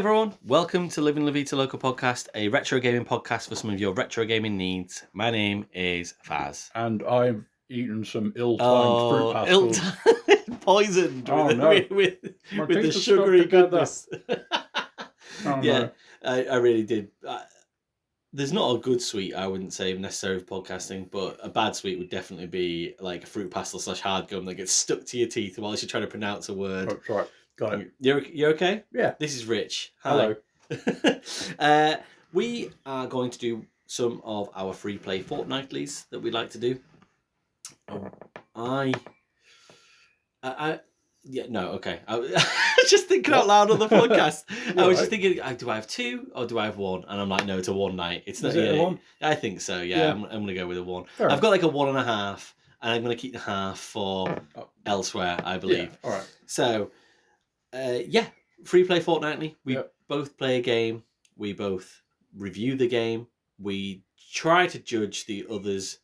everyone, welcome to Living La Vita Local Podcast, a retro gaming podcast for some of your retro gaming needs. My name is Fazz. And I've eaten some ill-timed fruit pastels. Poisoned with the teeth sugary stuck goodness. No. I really did. There's not a good sweet, I wouldn't say, necessarily for podcasting, but a bad sweet would definitely be like a fruit pastel / hard gum that gets stuck to your teeth whilst you're trying to pronounce a word. That's right. Got it. You okay? Yeah. This is Rich. Hi. Hello. We are going to do some of our free play fortnightlies that we like to do. I was just thinking out loud on the podcast. I was just thinking, do I have two or do I have one? And I'm like, no, it's a one night. It's not. Is it a one? I think so. Yeah. I'm going to go with a one. Fair I've got like a 1.5, and I'm going to keep the half for elsewhere, I believe. Yeah. All right. So, free play fortnightly. We both play a game. We both review the game. We try to judge the others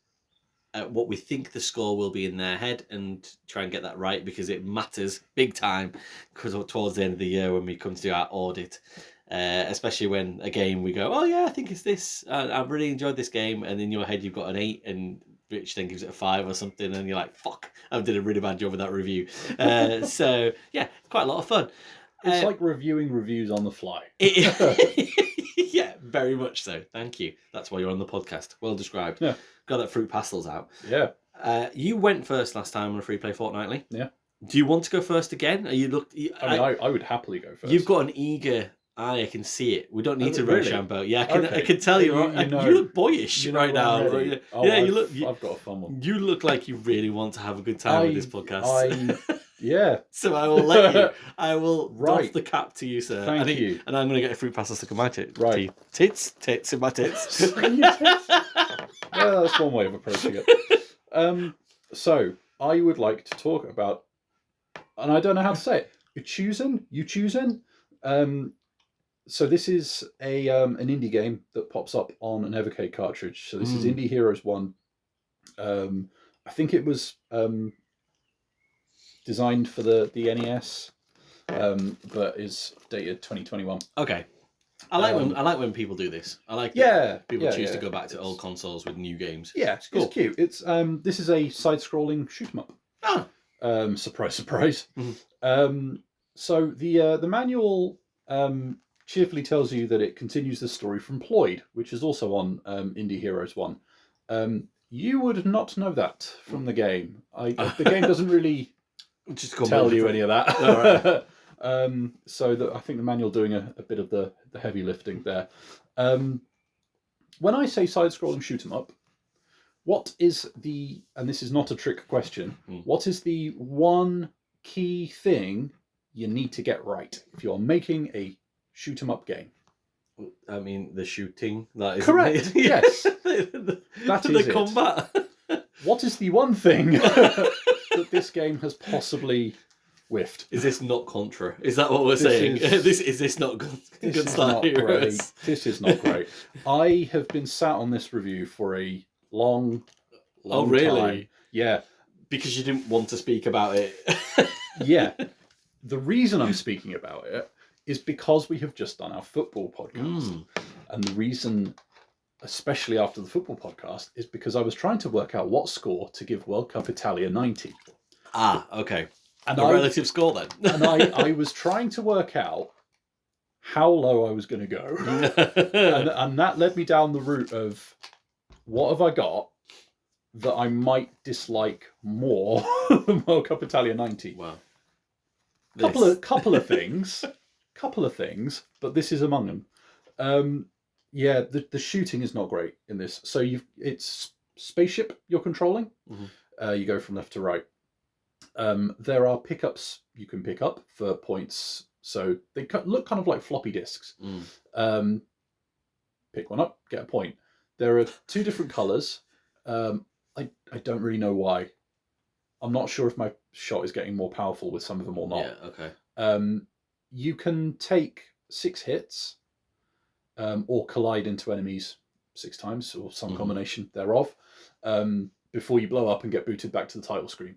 at what we think the score will be in their head and try and get that right, because it matters big time because towards the end of the year when we come to do our audit, especially when a game we go, oh yeah, I think it's this. I really enjoyed this game, and in your head you've got an 8 and Rich then gives it a 5 or something, and you're like, fuck, I did a really bad job with that review. So yeah, it's quite a lot of fun. It's like reviewing reviews on the fly. Yeah, very much so. Thank you. That's why you're on the podcast. Well described. Yeah. Got that fruit pastels out. Yeah. You went first last time on a free play fortnightly. Yeah. Do you want to go first again? Are you I would happily go first. You've got an eager eye. I can see it. We don't need to really? Rochambeau. Yeah, I can tell you. You look boyish right now. You look. I've got a fun one. You look like you really want to have a good time with this podcast. Yeah. So I will let you. I will doff the cap to you, sir. Thank you. And I'm going to get a fruit pastel stuck in my teeth. Right. Tits in my tits. Yeah, that's one way of approaching it. So I would like to talk about, and I don't know how to say it, Uchusen. So this is an indie game that pops up on an Evercade cartridge. So this is Indie Heroes 1. I think it was designed for the NES, but is dated 2021. Okay. I like when people do this. I like people choose to go back to old consoles with new games. Yeah, it's cool. It's cute. It's this is a side-scrolling shoot 'em up. Ah. Surprise, surprise. Mm-hmm. So the manual cheerfully tells you that it continues the story from Ploid, which is also on Indie Heroes 1. You would not know that from the game. The game doesn't really just tell you any of that. All right. So I think the manual doing a bit of the heavy lifting there. When I say side-scrolling shoot 'em up, what is and this is not a trick question, what is the one key thing you need to get right if you're making a shoot 'em up game? I mean, the shooting. That is correct. Yes. That is the combat. What is the one thing that this game has possibly whiffed? Is this not Contra? Is that what we're saying? Is this not Gunstar Heroes? This is not great. I have been sat on this review for a long time. Yeah. Because you didn't want to speak about it. Yeah. The reason I'm speaking about it is because we have just done our football podcast. And the reason, especially after the football podcast, is because I was trying to work out what score to give World Cup Italia 90. Ah, okay. And a relative score then. And I was trying to work out how low I was going to go. and that led me down the route of what have I got that I might dislike more than World Cup Italia 90. Wow. Couple of things, but this is among them. The shooting is not great in this. So it's spaceship you're controlling. Mm-hmm. You go from left to right. There are pickups you can pick up for points. So they look kind of like floppy disks. Pick one up, get a point. There are 2 different colours. I don't really know why. I'm not sure if my shot is getting more powerful with some of them or not. Yeah, okay. You can take 6 hits or collide into enemies 6 times or some combination thereof before you blow up and get booted back to the title screen.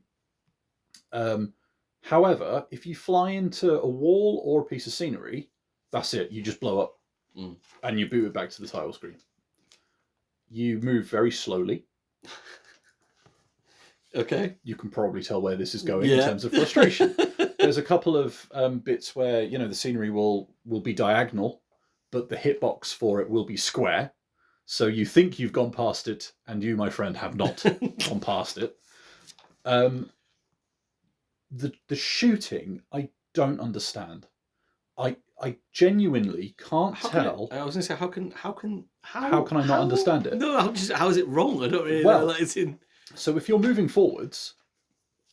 However, if you fly into a wall or a piece of scenery, That's it. You just blow up, and you boot it back to the title screen. You move very slowly. Okay. You can probably tell where this is going in terms of frustration. There's a couple of bits where the scenery will be diagonal, but the hitbox for it will be square. So you think you've gone past it, and you, my friend, have not gone past it. The shooting, I don't understand. I genuinely can't tell. I was going to say, how can I not understand it? No, how is it wrong? I don't really know. Like, it's in. So if you're moving forwards,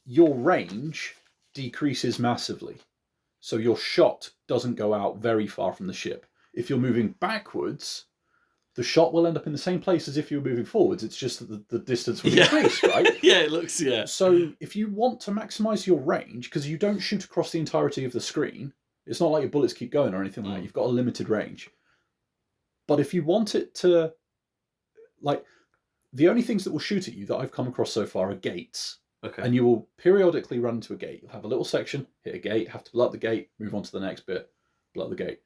your range decreases massively. So your shot doesn't go out very far from the ship. If you're moving backwards, the shot will end up in the same place as if you were moving forwards. It's just that the distance will increase, right? Yeah, it looks, So if you want to maximize your range, because you don't shoot across the entirety of the screen, it's not like your bullets keep going or anything like that. You've got a limited range. But if you want it to, like, the only things that will shoot at you that I've come across so far are gates. Okay. And you will periodically run into a gate. You'll have a little section, hit a gate, have to blow up the gate, move on to the next bit, blow up the gate.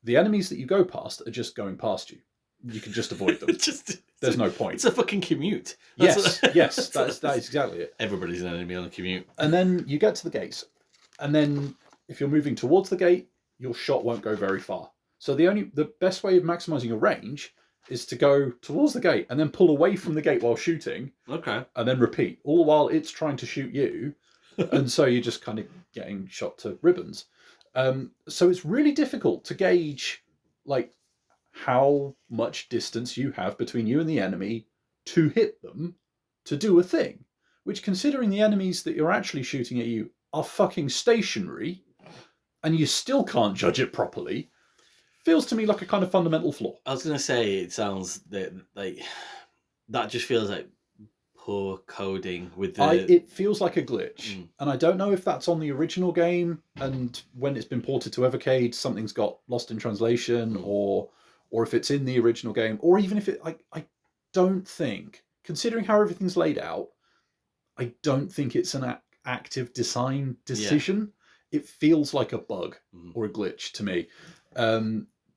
The enemies that you go past are just going past you. You can just avoid them. There's no point. It's a fucking commute. Yes, that is exactly it. Everybody's an enemy on a commute. And then you get to the gates. And then if you're moving towards the gate, your shot won't go very far. So the best way of maximizing your range is to go towards the gate and then pull away from the gate while shooting. Okay. And then repeat, all the while it's trying to shoot you. And so you're just kind of getting shot to ribbons. So it's really difficult to gauge, like, how much distance you have between you and the enemy to hit them to do a thing. Which, considering the enemies that you're actually shooting at you are fucking stationary, and you still can't judge it properly, feels to me like a kind of fundamental flaw. I was going to say, it sounds that just feels like poor coding with the... It feels like a glitch. And I don't know if that's on the original game, and when it's been ported to Evercade, something's got lost in translation, or if it's in the original game, or even if it... I don't think, considering how everything's laid out, I don't think it's an active design decision. Yeah. It feels like a bug or a glitch to me.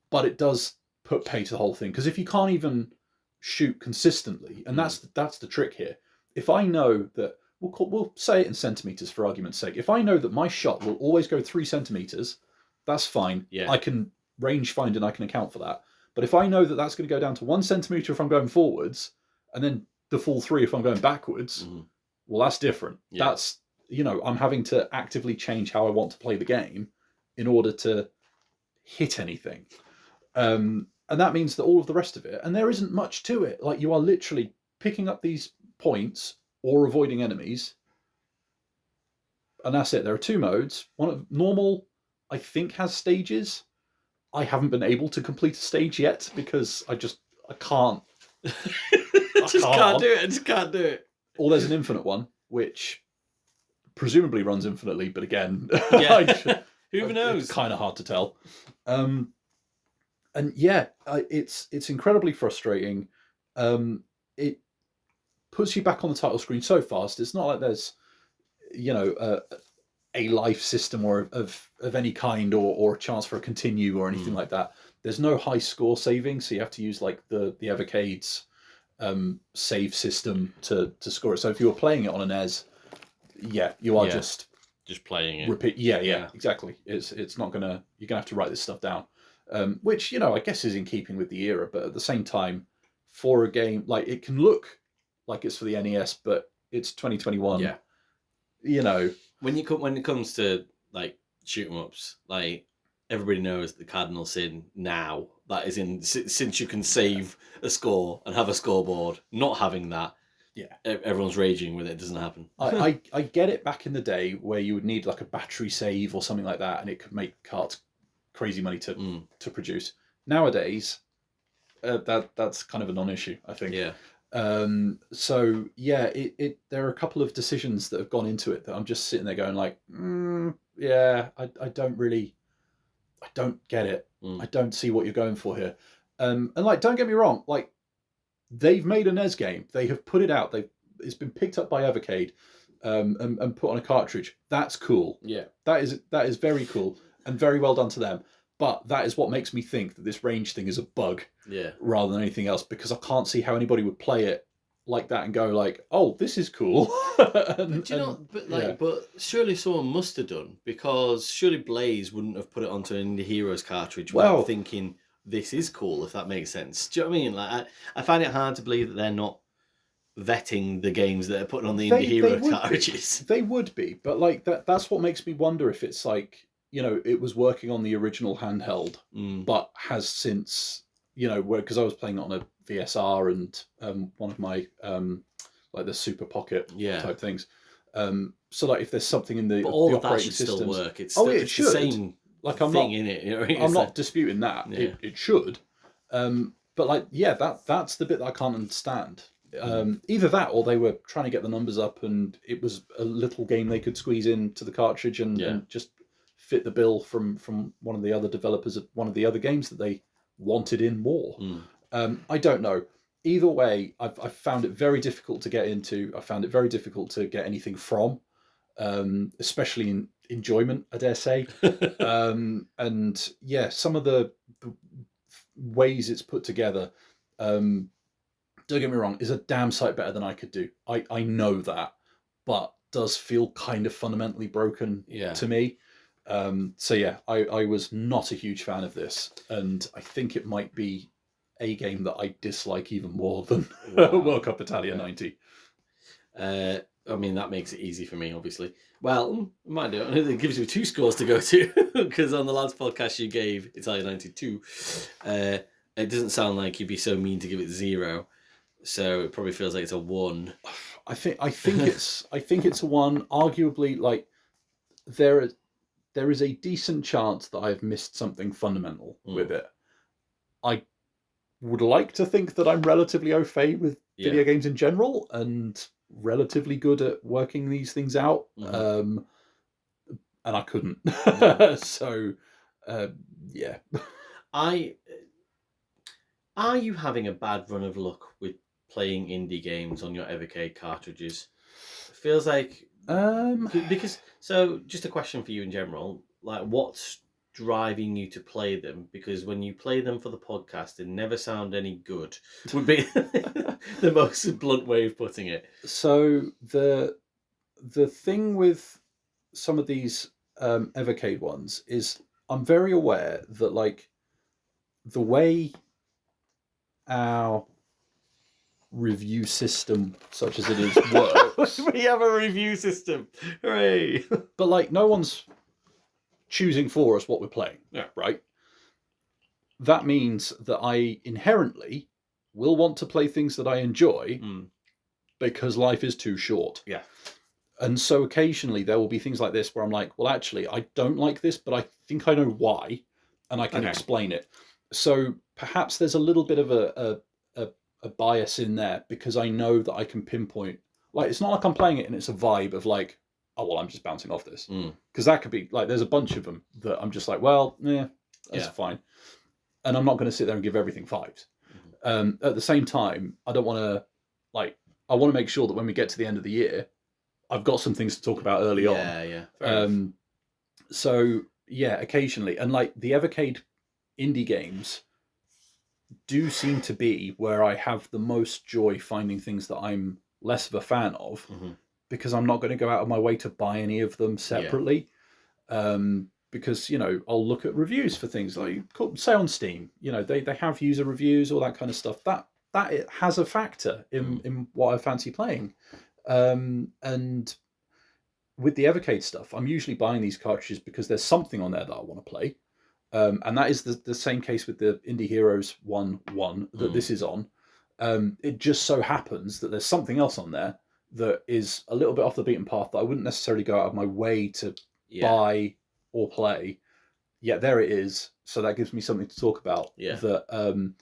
But it does put pay to the whole thing, because if you can't even shoot consistently, and that's the trick here. If I know that, we'll say it in centimeters for argument's sake. If I know that my shot will always go 3 centimeters, that's fine. Yeah. I can range find and I can account for that. But if I know that that's going to go down to 1 centimeter if I'm going forwards, and then the full 3 if I'm going backwards, well, that's different. Yeah. That's, I'm having to actively change how I want to play the game in order to hit anything. And that means that all of the rest of it, and there isn't much to it. Like, you are literally picking up these points or avoiding enemies. And that's it. There are 2 modes. One of normal, I think, has stages. I haven't been able to complete a stage yet because I can't. I just can't do it. Or there's an infinite one, which presumably runs infinitely, but again, who knows? It's kind of hard to tell. And yeah, it's incredibly frustrating. It puts you back on the title screen so fast. It's not like there's, a life system or of any kind, or a chance for a continue or anything like that. There's no high score saving, so you have to use like the Evercade's save system to score it. So if you were playing it on an NES, you are just playing it. Repeat. Yeah, exactly. It's not gonna. You're gonna have to write this stuff down, which I guess is in keeping with the era. But at the same time, for a game like, it can look like it's for the NES, but it's 2021. Yeah. When it comes to like shoot 'em ups, like, everybody knows the cardinal sin now. That is since you can save a score and have a scoreboard, not having that, everyone's raging when it doesn't happen. I get it back in the day where you would need like a battery save or something like that, and it could make carts crazy money to produce. Nowadays, that's kind of a non-issue, I think. Yeah. So yeah, there are a couple of decisions that have gone into it that I'm just sitting there going like, I don't get it. I don't see what you're going for here. And like, don't get me wrong, like, they've made a NES game. They have put it out. It's been picked up by Evercade, and put on a cartridge. That's cool. Yeah. That is very cool and very well done to them. But that is what makes me think that this range thing is a bug rather than anything else, because I can't see how anybody would play it like that and go like, oh, this is cool. But surely someone must have done, because surely Blaze wouldn't have put it onto an Indie Heroes cartridge without thinking this is cool, if that makes sense. Do you know what I mean? Like, I find it hard to believe that they're not vetting the games that they're putting on the Indie Heroes cartridges. They would be, but like that's what makes me wonder if it's like, you know, it was working on the original handheld, but has since, you know, because I was playing it on a VSR and one of my like the Super Pocket type things. So like if there's something in the all the of that operating should systems, still work. It's it should. The same like thing in it. You know what I mean? I'm not disputing that. Yeah. It should. But like, that's the bit that I can't understand. Either that, or they were trying to get the numbers up, and it was a little game they could squeeze into the cartridge and just fit the bill from one of the other developers of one of the other games that they wanted in more. I don't know. Either way, I've found it very difficult to get into. I found it very difficult to get anything from, especially in enjoyment, I dare say. And yeah, some of the ways it's put together, don't get me wrong, is a damn sight better than I could do. I know that, but does feel kind of fundamentally broken to me. So yeah, I was not a huge fan of this, and I think it might be a game that I dislike even more than World Cup Italia 90. I mean, that makes it easy for me, obviously. Well, it might do. It gives you 2 scores to go to, because on the last podcast you gave Italia 92. It doesn't sound like you'd be so mean to give it 0. So it probably feels like it's a 1. I think it's a 1. Arguably, like there is a decent chance that I've missed something fundamental with it. I would like to think that I'm relatively au fait with video games in general and relatively good at working these things out. And I couldn't. So yeah. Are you having a bad run of luck with playing indie games on your Evercade cartridges? It feels like because so just a question for you in general, like what's driving you to play them? Because when you play them for the podcast, they never sound any good, would be the most blunt way of putting it. So the thing with some of these Evercade ones is I'm very aware that like the way our review system, such as it is, works. We have a review system. Hooray! But like no one's choosing for us what we're playing. Yeah. Right? That means that I inherently will want to play things that I enjoy because life is too short. Yeah. And so occasionally there will be things like this where I'm like, well, actually, I don't like this, but I think I know why, and I can explain it. So perhaps there's a little bit of a bias in there because I know that I can pinpoint. Like, it's not like I'm playing it and it's a vibe of like, oh, well, I'm just bouncing off this. Because that could be, like, there's a bunch of them that I'm just like, well, that's fine. And I'm not going to sit there and give everything 5s. At the same time, I don't want to, like, I want to make sure that when we get to the end of the year, I've got some things to talk about early on. Yeah. So, yeah, occasionally. And, like, the Evercade indie games do seem to be where I have the most joy finding things that I'm less of a fan of, because I'm not going to go out of my way to buy any of them separately. Because, you know, I'll look at reviews for things like, say on Steam, you know, they have user reviews, all that kind of stuff. That it has a factor in what I fancy playing. And with the Evercade stuff, I'm usually buying these cartridges because there's something on there that I want to play. And that is the same case with the Indie Heroes 1 that this is on. It just so happens that there's something else on there that is a little bit off the beaten path that I wouldn't necessarily go out of my way to buy or play. Yet there it is. So that gives me something to talk about that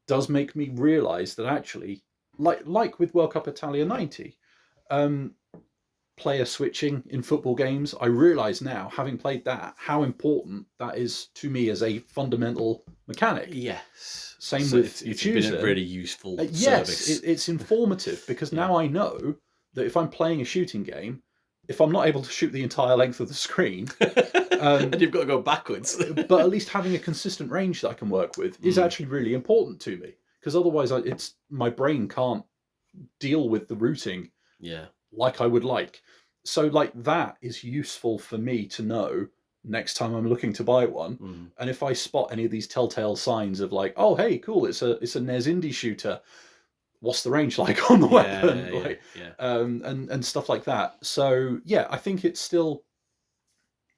does make me realise that actually, like with World Cup Italia 90, player switching in football games, I realise now, having played that, how important that is to me as a fundamental mechanic. Yes. Same with it's Uchusen. been a really useful yes, service. It's informative because now I know that if I'm playing a shooting game, if I'm not able to shoot the entire length of the screen, And you've got to go backwards. But at least having a consistent range that I can work with is actually really important to me, because otherwise my brain can't deal with the routing like I would like. So like that is useful for me to know next time I'm looking to buy one. And if I spot any of these telltale signs of like, oh hey, cool, it's a NES indie shooter, what's the range like on the weapon? And stuff like that. So yeah, I think it's still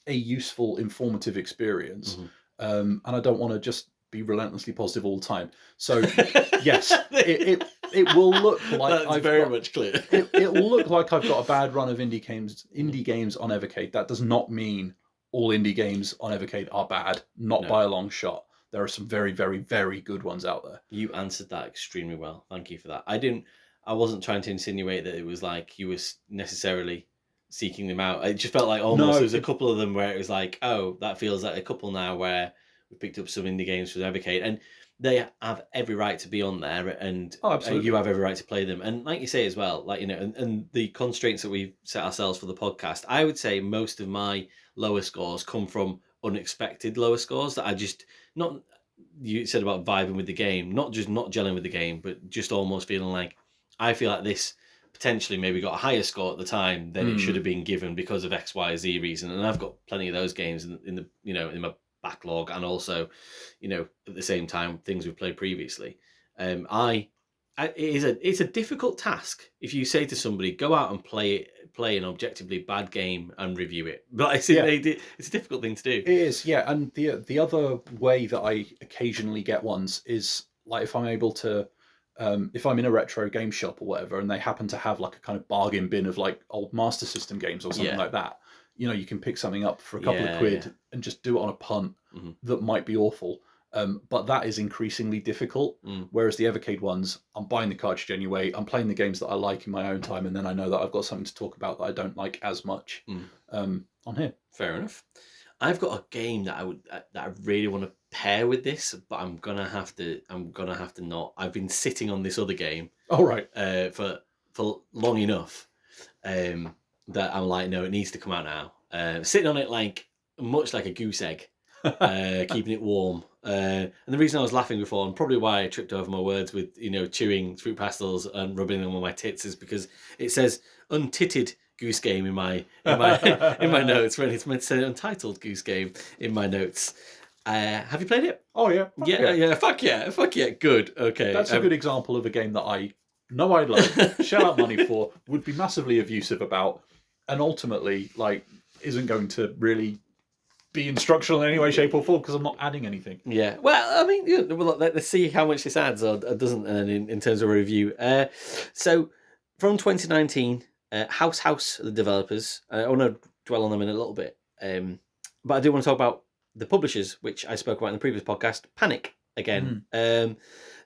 a useful, informative experience. And I don't want to just be relentlessly positive all the time. So yes, it will look like That's very much clear. it will look like I've got a bad run of indie games on Evercade. That does not mean all indie games on Evercade are bad, not by a long shot. There are some very, very, very good ones out there. You answered that extremely well. Thank you for that. I wasn't trying to insinuate that it was like you were necessarily seeking them out. It just felt like almost there was a couple of them where it was like, oh, that feels like a couple now where we picked up some indie games from Evercade, and they have every right to be on there, and you have every right to play them. And like you say as well, like, you know, and the constraints that we've set ourselves for the podcast, I would say most of my lower scores come from unexpected lower scores that I just not. You said about vibing with the game, not just not gelling with the game, but just almost feeling like I feel like this potentially maybe got a higher score at the time than it should have been given because of X, Y, Z reason. And I've got plenty of those games in the you know, in my backlog, and also, you know, at the same time things we've played previously. It's a difficult task if you say to somebody, go out and play an objectively bad game and review it. But it's a difficult thing to do. It is, yeah. And the other way that I occasionally get ones is like if I'm able to, if I'm in a retro game shop or whatever, and they happen to have like a kind of bargain bin of like old Master System games or something like that. You know, you can pick something up for a couple of quid and just do it on a punt that might be awful. But that is increasingly difficult. Whereas the Evercade ones, I'm buying the cartridge anyway. I'm playing the games that I like in my own time, and then I know that I've got something to talk about that I don't like as much on here. Fair enough. I've got a game that I really want to pair with this, but I'm gonna have to not. I've been sitting on this other game. Oh right. For long enough. That I'm like, no, it needs to come out now. Sitting on it like much like a goose egg, keeping it warm. And the reason I was laughing before, and probably why I tripped over my words with, you know, chewing fruit pastels and rubbing them on my tits, is because it says Untitled Goose Game in my notes, when it's meant to say Untitled Goose Game in my notes. Have you played it? Oh yeah. Fuck yeah. Good. Okay. That's a good example of a game that I know I'd like, shell out money for, would be massively abusive about, and ultimately like isn't going to really be instructional in any way, shape, or form because I'm not adding anything. Yeah. Well, I mean, let's see how much this adds or doesn't in terms of a review. So from 2019, House, the developers. I want to dwell on them in a little bit, but I do want to talk about the publishers, which I spoke about in the previous podcast. Panic again.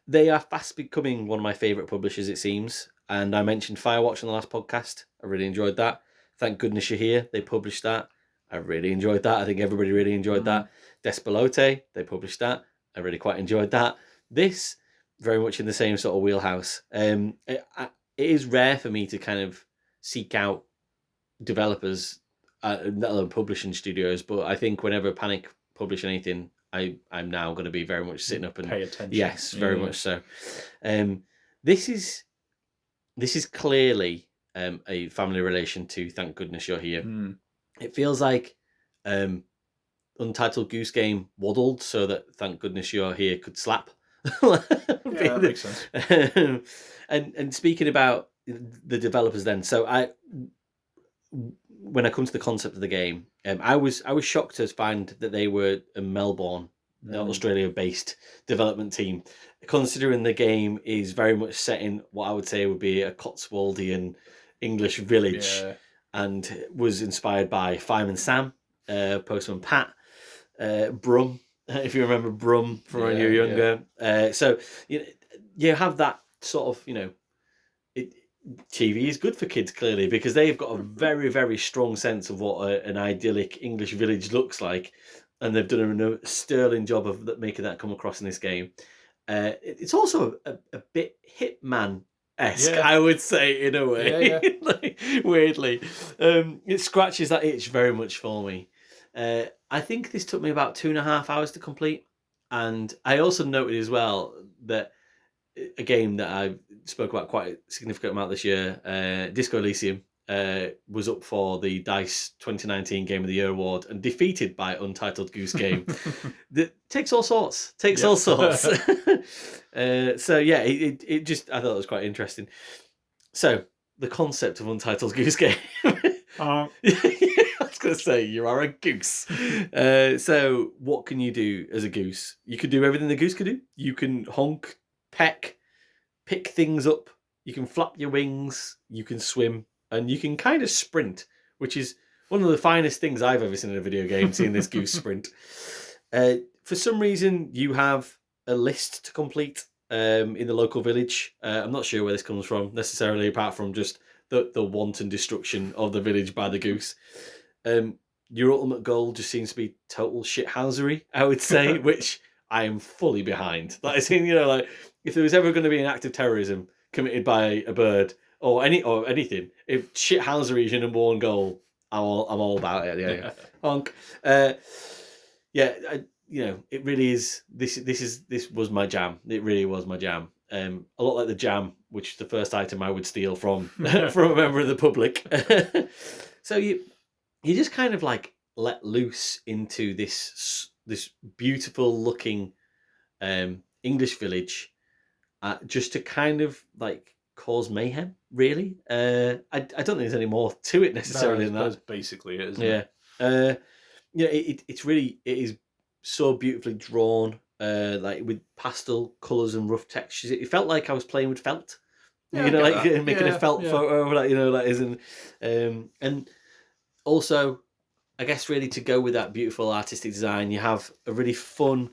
They are fast becoming one of my favourite publishers, it seems. And I mentioned Firewatch in the last podcast. I really enjoyed that. Thank goodness you're here. They published that. I really enjoyed that. I think everybody really enjoyed that. Despelote, they published that. I really quite enjoyed that. This, very much in the same sort of wheelhouse. It is rare for me to kind of seek out developers, publishing studios, but I think whenever Panic publish anything, I'm now going to be very much sitting up and pay attention. Yes, very much so. This is clearly a family relation to Thank Goodness You're Here. It feels like Untitled Goose Game waddled so that Thank Goodness You're Here could slap. That makes sense. And speaking about the developers, then, so when I come to the concept of the game, I was shocked to find that they were a Melbourne, Australia-based development team, considering the game is very much set in what I would say would be a Cotswoldian English village, and was inspired by Fireman Sam, Postman Pat, Brum, if you remember Brum from when you were younger. So you have that sort of, TV is good for kids, clearly, because they've got a very, very strong sense of what an idyllic English village looks like, and they've done a sterling job of making that come across in this game. It's also a bit Hitman-esque, I would say, in a way. Weirdly. It scratches that itch very much for me. I think this took me about 2.5 hours to complete. And I also noted as well that a game that I spoke about quite a significant amount this year, Disco Elysium, was up for the DICE 2019 Game of the Year award and defeated by Untitled Goose Game. That takes all sorts. All sorts. So yeah, it just, I thought it was quite interesting. So the concept of Untitled Goose Game. I was going to say, you are a goose. So what can you do as a goose? You can do everything the goose can do. You can honk, peck, pick things up. You can flap your wings. You can swim. And you can kind of sprint, which is one of the finest things I've ever seen in a video game, seeing this goose sprint. For some reason, you have a list to complete in the local village. I'm not sure where this comes from necessarily, apart from just the wanton destruction of the village by the goose. Your ultimate goal just seems to be total shithousery, I would say, which I am fully behind. Like, I think, like if there was ever going to be an act of terrorism committed by a bird or anything, if shithousery is your number one goal, I'm all about it. Yeah. Honk. It really is. This was my jam. It really was my jam. A lot like the jam, which is the first item I would steal from from a member of the public. So you just kind of like let loose into this beautiful looking English village, just to kind of like cause mayhem. Really, I don't think there's any more to it necessarily than that. That's basically it, isn't it? It is so beautifully drawn. Like with pastel colours and rough textures. It felt like I was playing with felt. Making a felt photo, and also, I guess really to go with that beautiful artistic design, you have a really fun,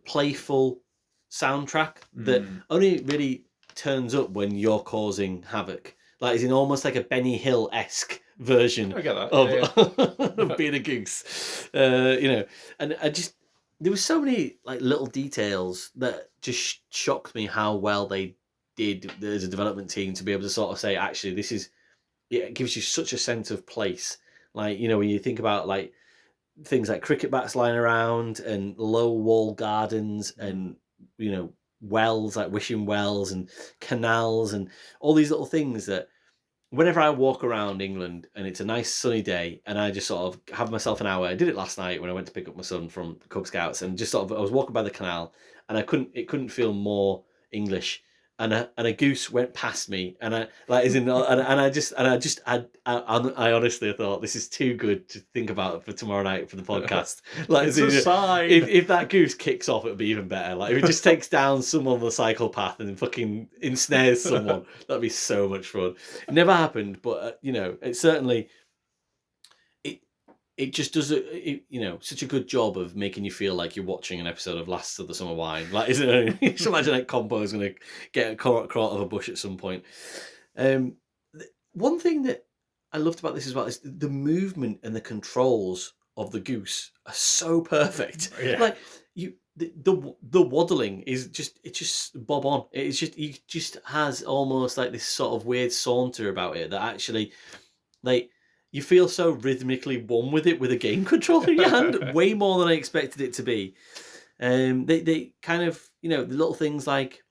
playful soundtrack that only really turns up when you're causing havoc. Like, it's in almost like a Benny Hill-esque version of being a goose. And I just, there were so many like little details that just shocked me how well they did as a development team to be able to sort of say, actually, it gives you such a sense of place. Like, when you think about like things like cricket bats lying around and low wall gardens and, wells, like wishing wells and canals and all these little things that whenever I walk around England and it's a nice sunny day and I just sort of have myself an hour, I did it last night when I went to pick up my son from Cub Scouts, and just sort of, I was walking by the canal and it couldn't feel more English. And a goose went past me, and I honestly thought, this is too good to think about for tomorrow night for the podcast. Like, it's a sign. If that goose kicks off, it'd be even better. Like, if it just takes down someone on the cycle path and fucking ensnares someone, that'd be so much fun. It never happened, but it certainly. It just does such a good job of making you feel like you're watching an episode of Last of the Summer Wine. Like, isn't it? You just imagine that Compo's going to get caught of a bush at some point. One thing that I loved about this as well is the movement and the controls of the goose are so perfect. Yeah. Like, the waddling is just bob on. It just has almost like this sort of weird saunter about it that actually, like, you feel so rhythmically one with it with a game controller in your hand, way more than I expected it to be. They kind of, the little things like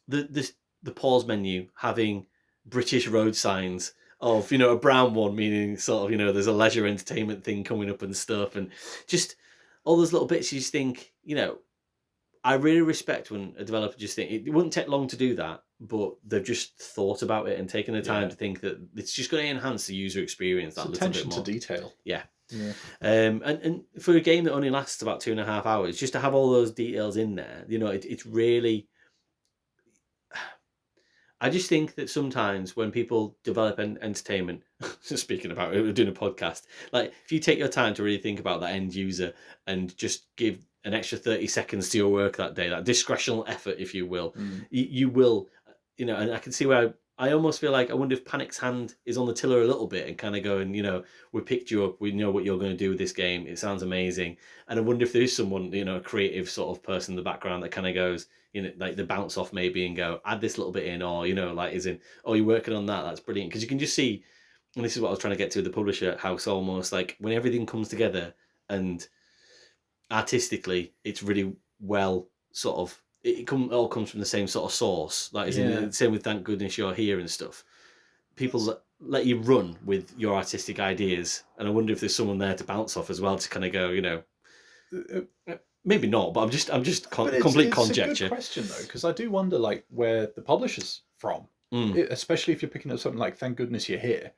the pause menu having British road signs of, a brown one, meaning sort of, there's a leisure entertainment thing coming up and stuff. And just all those little bits you just think, I really respect when a developer just think it wouldn't take long to do that, but they've just thought about it and taken the time to think that it's just going to enhance the user experience that little bit more. Attention to detail. Yeah. And for a game that only lasts about 2.5 hours, just to have all those details in there, it's really. I just think that sometimes when people develop entertainment, speaking about it, we're doing a podcast, like if you take your time to really think about that end user and just give an extra 30 seconds to your work that day, that discretional effort, if you will, you will, and I can see where I almost feel like, I wonder if Panic's hand is on the tiller a little bit and kind of going, we picked you up, we know what you're going to do with this game, it sounds amazing. And I wonder if there is someone, a creative sort of person in the background that kind of goes, like the bounce off maybe and go, add this little bit in, or, like, is in, oh, you're working on that, that's brilliant. Because you can just see and this is what I was trying to get to the publisher house, almost like when everything comes together and artistically it's really well sort of all comes from the same sort of source, like the same with Thank Goodness You're Here and stuff. People let you run with your artistic ideas, and I wonder if there's someone there to bounce off as well, to kind of go, you know, maybe not, but I'm just complete conjecture. It's a good question though, because I do wonder like where the publisher's from, especially if you're picking up something like Thank Goodness You're Here,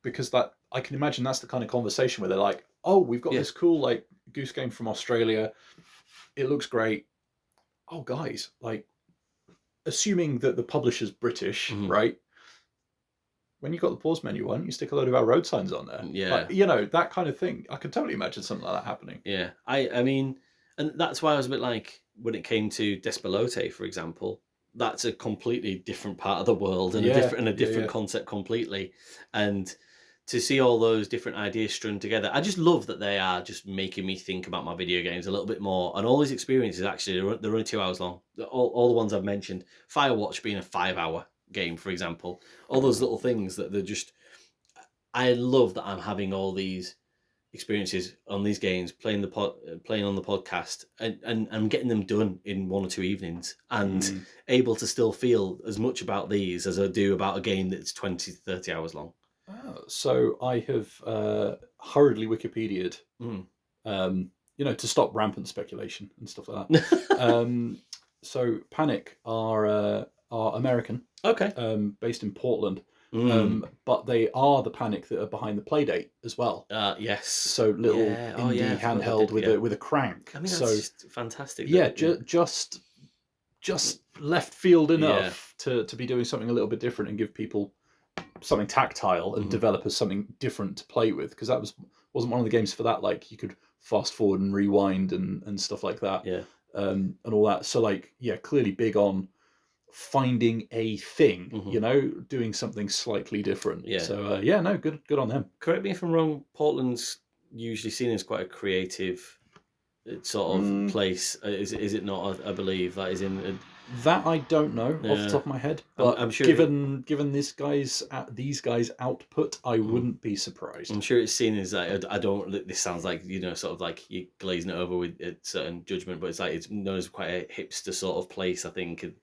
because that I can imagine that's the kind of conversation where they're like, oh, we've got this cool like Goose Game from Australia, it looks great. Oh, guys, like, assuming that the publisher's British, right? When you got the pause menu on, you stick a load of our road signs on there. Yeah. Like, you know, that kind of thing. I could totally imagine something like that happening. Yeah. I mean, and that's why I was a bit like, when it came to Despelote, for example, that's a completely different part of the world and a different concept completely. And to see all those different ideas strung together, I just love that they are just making me think about my video games a little bit more. And all these experiences, actually, they're only 2 hours long. All the ones I've mentioned, Firewatch being a 5-hour game, for example, all those little things that they're just... I love that I'm having all these experiences on these games, playing on the podcast, and I'm getting them done in 1 or 2 evenings, and able to still feel as much about these as I do about a game that's 20 to 30 hours long. So I have hurriedly Wikipedia'd, you know, to stop rampant speculation and stuff like that. So Panic are American, based in Portland, but they are the Panic that are behind the Playdate as well. Yes. So little indie handheld with a crank. I mean, that's just fantastic. Yeah, just left field enough to be doing something a little bit different and give people something tactile and developers something different to play with, because that wasn't one of the games for that, like you could fast forward and rewind and stuff like that, and all that. So like, clearly big on finding a thing, you know, doing something slightly different. So no, good on them. Correct me if I'm wrong, Portland's usually seen as quite a creative sort of place. Is it not? I believe that is in that I don't know off the top of my head, but I'm sure given these guys output, I wouldn't be surprised. I'm sure it's seen as like, I don't. This sounds like, you know, sort of like you're glazing it over with a certain judgment, but it's like it's known as quite a hipster sort of place, I think, and,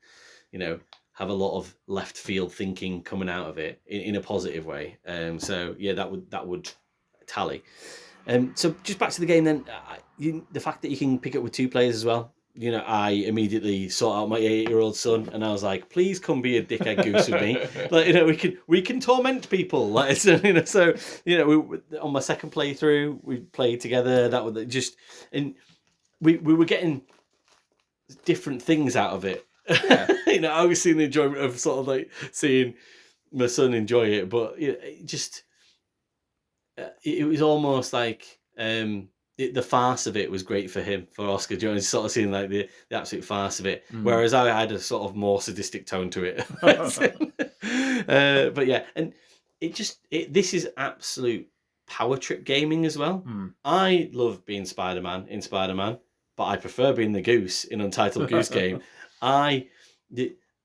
you know, have a lot of left field thinking coming out of it in a positive way. So yeah, that would tally. So just back to the game then. The fact that you can pick it with 2 players as well. You know, I immediately sought out my 8-year-old son, and I was like, "Please come be a dickhead goose with me. Like, you know, we can torment people. Like, so, you know, on my second playthrough, we played together. That was just, and we were getting different things out of it. Yeah. You know, I was seeing the enjoyment of sort of like seeing my son enjoy it, but you know, it was almost like the farce of it was great for him, for Oscar Jones, sort of seeing like the absolute farce of it, whereas I had a sort of more sadistic tone to it. But yeah, and this is absolute power trip gaming as well. I love being Spider-Man in Spider-Man, but I prefer being the goose in Untitled Goose Game.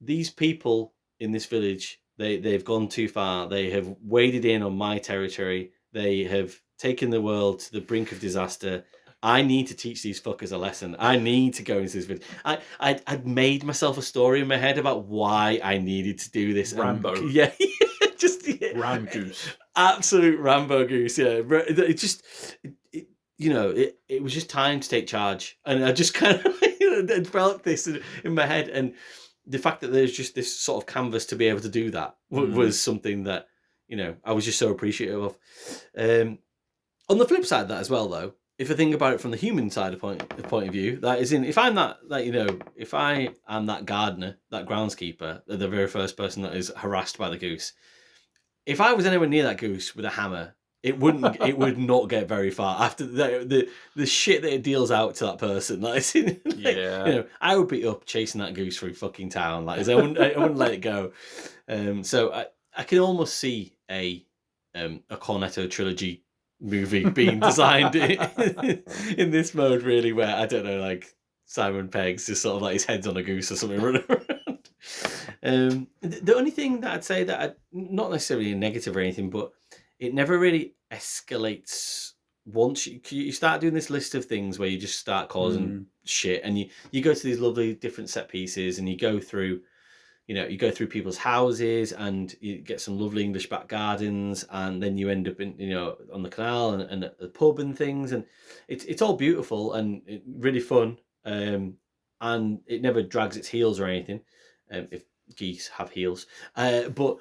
These people in this village, they've gone too far. They have waded in on my territory. They have taken the world to the brink of disaster. I need to teach these fuckers a lesson. I need to go into this village. I'd made myself a story in my head about why I needed to do this. Rambo. Ram Goose. Absolute Rambo Goose, yeah. It was just time to take charge. And I just kind of developed this in my head. And the fact that there's just this sort of canvas to be able to do that was something that, you know, I was just so appreciative of. On the flip side of that as well, though, if I think about it from the human side of point of view, that is if I'm if I am that gardener, that groundskeeper, the very first person that is harassed by the goose, if I was anywhere near that goose with a hammer, it would not get very far after the shit that it deals out to that person. You know, I would be up chasing that goose through fucking town. Like, I wouldn't let it go. So I can almost see a Cornetto trilogy movie being designed in this mode, really, where I don't know, like Simon Pegg's just sort of like his head's on a goose or something running The only thing that I'd say that not necessarily negative or anything, but it never really escalates once you start doing this list of things where you just start causing shit, and you go to these lovely different set pieces, and you go through people's houses, and you get some lovely English back gardens, and then you end up in on the canal and at the pub and things, and it's all beautiful and really fun, and it never drags its heels or anything, if geese have heels, but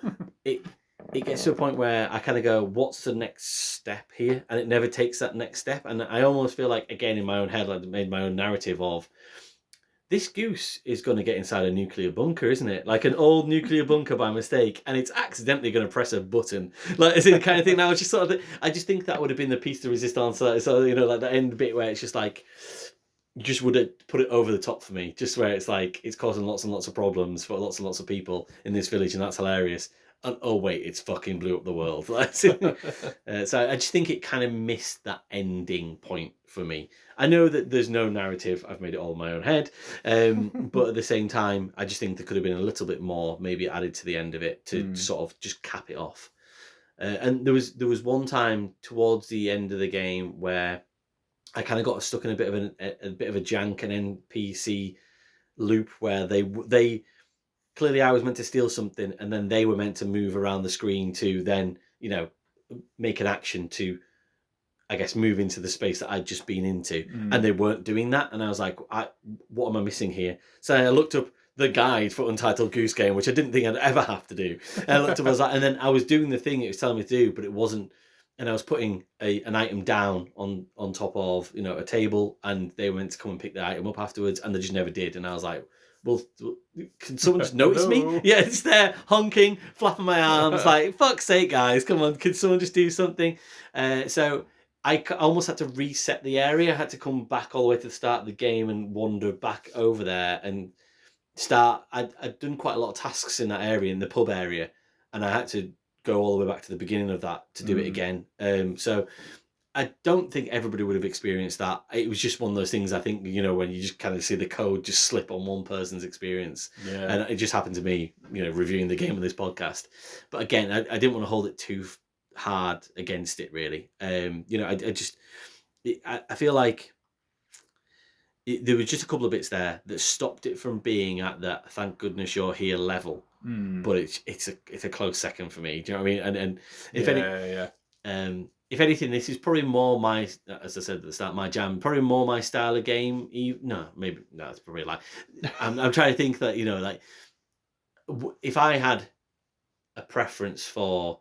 it gets to a point where I kind of go, what's the next step here? And it never takes that next step. And I almost feel like, again, in my own head, I've made my own narrative of, this goose is going to get inside a nuclear bunker, isn't it? Like an old nuclear bunker by mistake, and it's accidentally going to press a button. Like, is it the kind of thing now? It's just sort of, I just think that would have been the piece de resistance. So, like the end bit where it's just like, you just would have put it over the top for me, just where it's like, it's causing lots and lots of problems for lots and lots of people in this village, and that's hilarious. And oh wait, it's fucking blew up the world. So I just think it kind of missed that ending point for me. I know that there's no narrative. I've made it all in my own head. But at the same time, I just think there could have been a little bit more maybe added to the end of it to sort of just cap it off. And there was one time towards the end of the game where I kind of got stuck in a bit of a jank and NPC loop where they clearly I was meant to steal something, and then they were meant to move around the screen to then, make an action to, I guess, move into the space that I'd just been into. And they weren't doing that. And I was like, what am I missing here? So I looked up the guide for Untitled Goose Game, which I didn't think I'd ever have to do. And I looked up, I was like, and then I was doing the thing it was telling me to do, but it wasn't. And I was putting an item down on top of, a table, and they were meant to come and pick the item up afterwards, and they just never did. And I was like, well, can someone just notice me? Yeah, it's there, honking, flapping my arms, like, fuck's sake, guys, come on, can someone just do something? So I almost had to reset the area. I had to come back all the way to the start of the game and wander back over there and start. I'd done quite a lot of tasks in that area, in the pub area, and I had to go all the way back to the beginning of that to do it again. So I don't think everybody would have experienced that. It was just one of those things, I think, when you just kind of see the code just slip on one person's experience. Yeah. And it just happened to me, reviewing the game on this podcast. But again, I didn't want to hold it too hard against it, really. I feel like there was just a couple of bits there that stopped it from being at that thank goodness you're here level. But it's a close second for me. Do you know what I mean? And if anything, this is probably more my, as I said at the start, my jam. Probably more my style of game. That's probably like. I'm trying to think that if I had a preference for,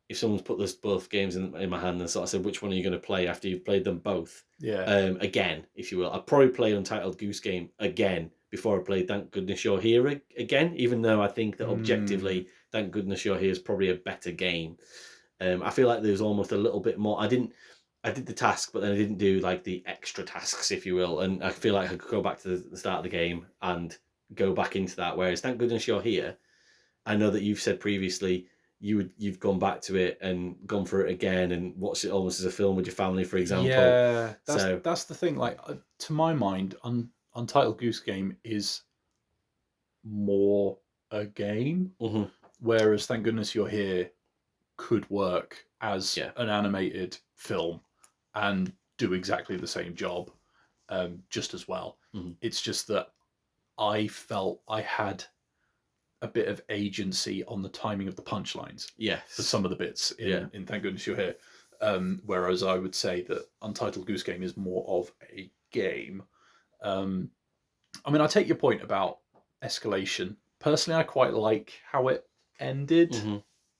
if someone's put both games in my hand and sort of said, which one are you going to play after you've played them both? Yeah. Again, if you will, I'd probably play Untitled Goose Game again before I played Thank Goodness You're Here again, even though I think that objectively, Thank Goodness You're Here is probably a better game. I feel like there's almost a little bit more. I did the task, but then I didn't do like the extra tasks, if you will. And I feel like I could go back to the start of the game and go back into that. Whereas Thank Goodness You're Here, I know that you've said previously you've gone back to it and gone through it again and watched it almost as a film with your family, for example. Yeah, that's the thing. Like, to my mind, Untitled Goose Game is more a game, whereas Thank Goodness You're Here could work as an animated film and do exactly the same job, just as well. It's just that I felt I had a bit of agency on the timing of the punchlines. Yes. For some of the bits in Thank Goodness You're Here. Whereas I would say that Untitled Goose Game is more of a game. I take your point about escalation. Personally, I quite like how it ended,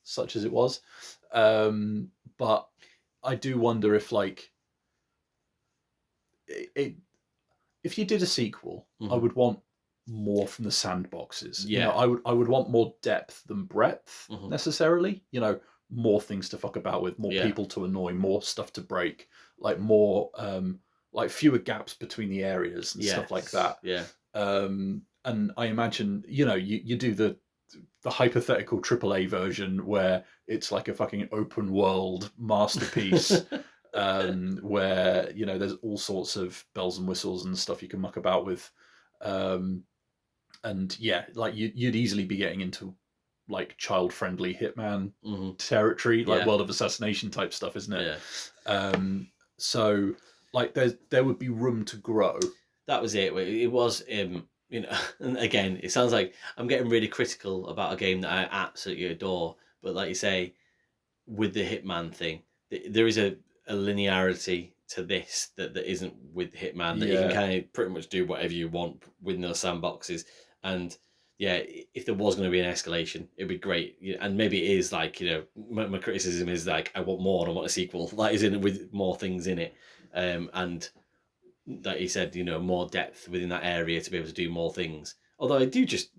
such as it was. But I do wonder if, if you did a sequel, I would want more from the sandboxes. Yeah. I would want more depth than breadth, necessarily. More things to fuck about with, more people to annoy, more stuff to break, more fewer gaps between the areas and stuff like that. Yeah. And I imagine, you do the hypothetical AAA version where it's like a fucking open world masterpiece, where, there's all sorts of bells and whistles and stuff you can muck about with. and yeah, like you'd easily be getting into like child-friendly Hitman territory, like World of Assassination type stuff, isn't it? Yeah. So like there would be room to grow. That was it. It was, you know, and again, it sounds like I'm getting really critical about a game that I absolutely adore. But like you say, with the Hitman thing, there is a linearity to this that isn't with Hitman, that you can kind of pretty much do whatever you want within those sandboxes. And yeah, if there was going to be an escalation, it'd be great. And maybe it is like, you know, my criticism is like, I want more and I want a sequel that is in it with more things in it. And that he said, you know, more depth within that area to be able to do more things. Although I do just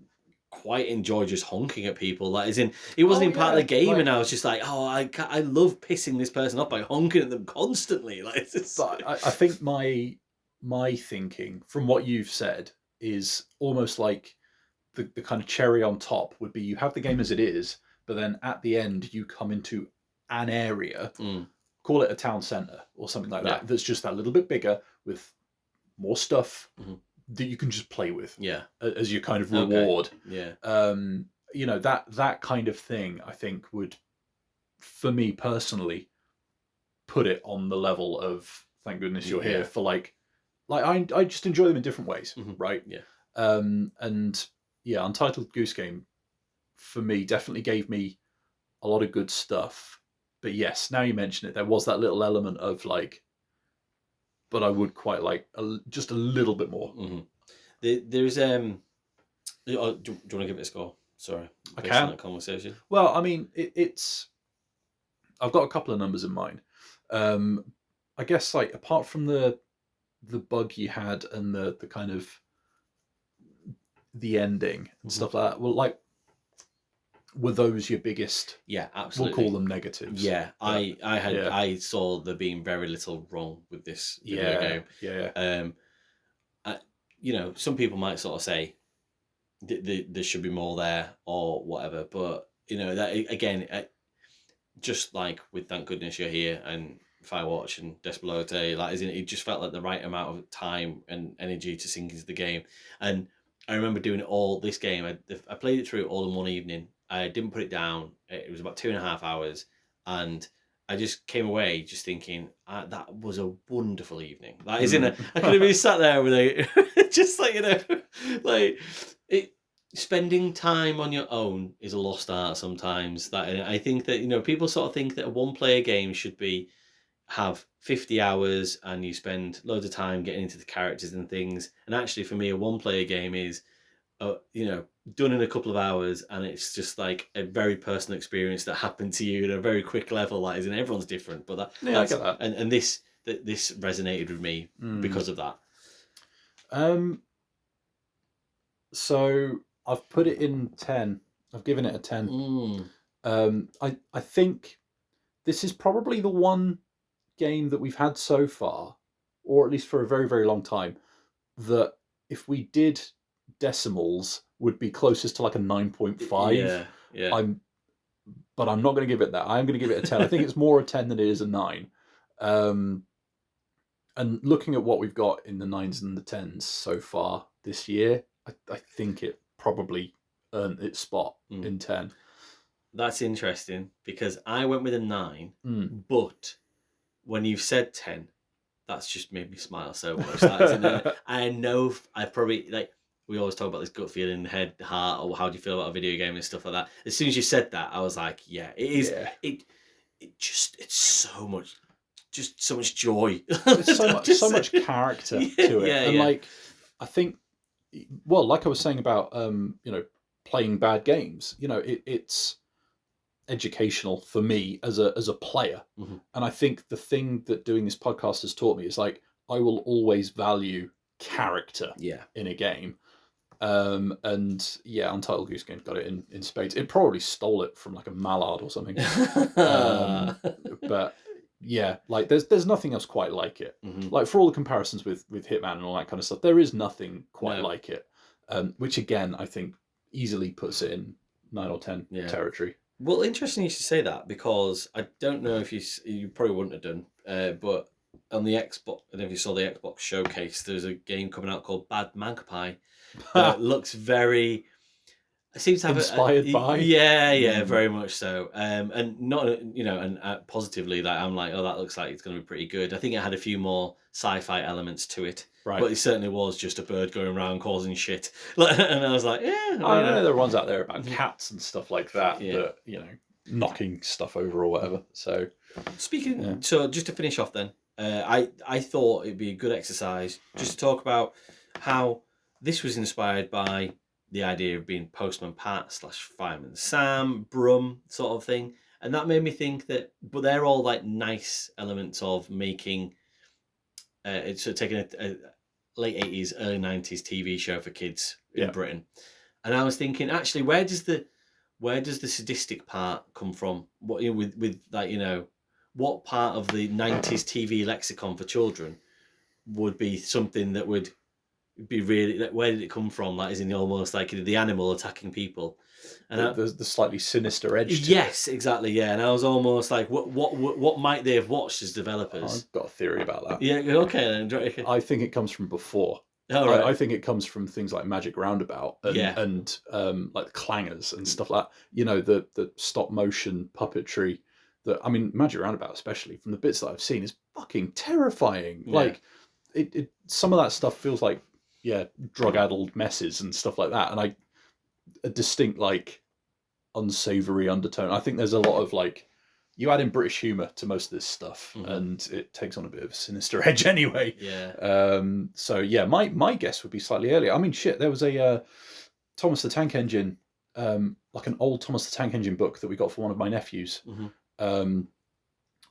quite enjoy just honking at people. Like, as in, it wasn't even part of the game, like, and I was just like, oh, I love pissing this person off by honking at them constantly. Like, it's just... But I think my thinking from what you've said is almost like the kind of cherry on top would be, you have the game as it is, but then at the end you come into an area, call it a town centre or something like that, that's just that little bit bigger with more stuff that you can just play with as your kind of reward. You know, that kind of thing, I think, would, for me personally, put it on the level of Thank Goodness You're Here, for like I just enjoy them in different ways, right? And yeah, Untitled Goose Game for me definitely gave me a lot of good stuff. But yes, now you mention it, there was that little element of like, but I would quite like just a little bit more. There's do you want to give it a score? Sorry, I can. That conversation. Well, I mean, it's. I've got a couple of numbers in mind. I guess like apart from the bug you had and the kind of the ending and stuff like that, well, like, were those your biggest? Yeah, absolutely. We'll call them negatives. Yeah, I saw there being very little wrong with this video game. You know, some people might sort of say there should be more there or whatever, but you know, that again, just like with Thank Goodness You're Here and Firewatch and Despelote, like, it just felt like the right amount of time and energy to sink into the game. And I remember doing it all. This game, I played it through all in one evening. I didn't put it down. It was about 2.5 hours, and I just came away just thinking, that was a wonderful evening. Like, I could have been sat there with just like, you know, like spending time on your own is a lost art sometimes. That I think that, you know, people sort of think that a one-player game should have 50 hours and you spend loads of time getting into the characters and things. And actually, for me, a one-player game is, you know, done in a couple of hours, and it's just like a very personal experience that happened to you at a very quick level. Like, and everyone's different, but I get that. And this resonated with me because of that. So I've put it in 10. I've given it a 10. I think this is probably the one game that we've had so far, or at least for a very, very long time, that if we did decimals would be closest to like a 9.5. But I'm not going to give it that. I'm going to give it a 10. I think it's more a 10 than it is a 9. And looking at what we've got in the 9s and the 10s so far this year, I think it probably earned its spot in 10. That's interesting, because I went with a 9, but when you've said 10, that's just made me smile so much. I know I probably, like, we always talk about this gut feeling, head, heart, or how do you feel about a video game and stuff like that. As soon as you said that, I was like, yeah, it is. Yeah. It's so much, just so much joy. There's so much character to it. And like, I think, well, like I was saying about, you know, playing bad games, you know, it's educational for me as a player. And I think the thing that doing this podcast has taught me is, like, I will always value character in a game. And yeah, Untitled Goose Game got it in spades. It probably stole it from like a mallard or something. But yeah, like there's nothing else quite like it. Like, for all the comparisons with Hitman and all that kind of stuff, there is nothing quite like it. Which again, I think easily puts it in 9 or 10 territory. Well, interesting you should say that, because I don't know if you probably wouldn't have done, but on the Xbox, I don't know if you saw the Xbox showcase, there's a game coming out called Bad Magpie, that looks very. It seems to have inspired by. Yeah, very much so. And not and positively, like I'm like, oh, that looks like it's going to be pretty good. I think it had a few more sci-fi elements to it, right? But it certainly was just a bird going around causing shit. And I was like, yeah, I know there are ones out there about cats and stuff like that. That knocking stuff over or whatever. So speaking, so just to finish off, then I thought it'd be a good exercise just to talk about how this was inspired by the idea of being Postman Pat / Fireman Sam, Brum sort of thing. And that made me think that, but they're all like nice elements of making, it's taking a late 80s, early 90s TV show for kids in Britain. And I was thinking, actually, where does the sadistic part come from? What with like, what part of the 90s TV lexicon for children would be something that would be really, where did it come from? Like, is in almost like the animal attacking people, and the slightly sinister edge. Yes, exactly. Yeah, and I was almost like, what might they have watched as developers? I've got a theory about that. Yeah. Okay. Then. I think it comes from before. Oh, right. I think it comes from things like Magic Roundabout and like clangers and stuff like that. The stop motion puppetry. Magic Roundabout, especially from the bits that I've seen, is fucking terrifying. Yeah. Like it some of that stuff feels like drug-addled messes and stuff like that, and a distinct like unsavory undertone. I think there's a lot of like, you add in British humour to most of this stuff, and it takes on a bit of a sinister edge anyway. Yeah. So yeah, my guess would be slightly earlier. There was a Thomas the Tank Engine, like an old Thomas the Tank Engine book that we got for one of my nephews,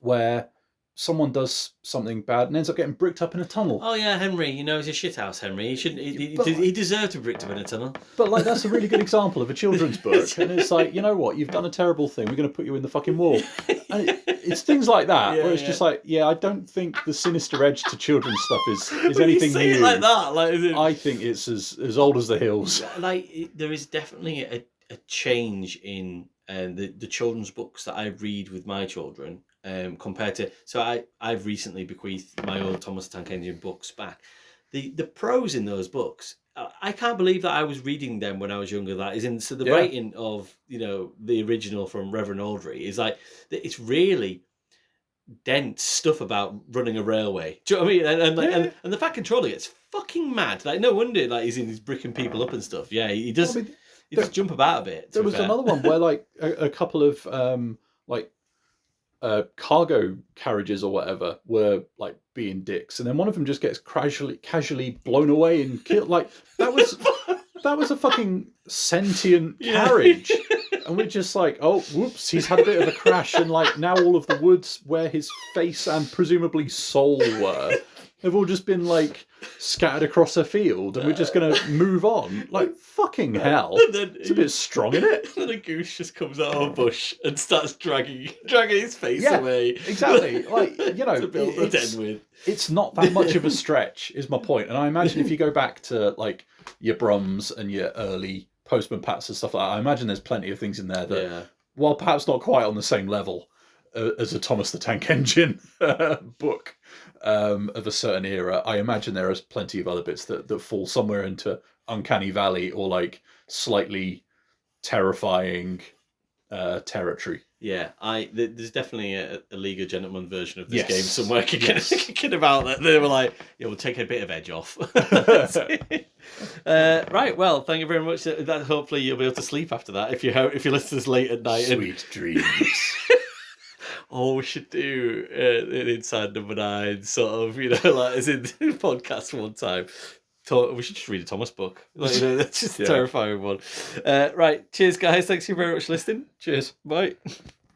where someone does something bad and ends up getting bricked up in a tunnel. Oh yeah, Henry. He's a shithouse, Henry. He shouldn't. He deserved to be bricked up in a tunnel. But like, that's a really good example of a children's book, and it's like, you know what? You've done a terrible thing. We're going to put you in the fucking wall. And it's things like that where it's just like, I don't think the sinister edge to children's stuff is anything you say new. It like that, like I think it's as old as the hills. Like there is definitely a change in the children's books that I read with my children. Compared to, so I've recently bequeathed my old Thomas the Tank Engine books back. The prose in those books, I can't believe that I was reading them when I was younger. That is in, so the writing of the original from Reverend Audrey is like, it's really dense stuff about running a railway. Do you know what I mean? And the Fat Controller gets fucking mad. Like, no wonder like he's bricking people up and stuff. Yeah, he does. He does jump about a bit. There was another one where like a couple of cargo carriages or whatever were like being dicks, and then one of them just gets casually blown away and killed. Like that was a fucking sentient carriage, and we're just like, oh, whoops, he's had a bit of a crash, and like now all of the woods where his face and presumably soul were have all just been like scattered across a field, and we're just gonna move on. Like fucking hell, it's a bit strong, isn't it? And then a goose just comes out of a bush and starts dragging his face away. Exactly. Like it's not that much of a stretch, is my point. And I imagine if you go back to like your Brums and your early Postman Pats and stuff like that, I imagine there's plenty of things in there that, while perhaps not quite on the same level as a Thomas the Tank Engine book of a certain era, I imagine there is plenty of other bits that fall somewhere into Uncanny Valley or like slightly terrifying territory. Yeah, there's definitely a League of Gentlemen version of this game somewhere kicking about that they were like, we'll take a bit of edge off. Right, well, thank you very much. That hopefully you'll be able to sleep after that if you listen to this late at night. Sweet dreams. We should do an Inside Number 9 sort of, like as in podcast one time. We should just read a Thomas book. That's just a terrifying one. Right, cheers guys. Thanks you very much for listening. Cheers. Bye.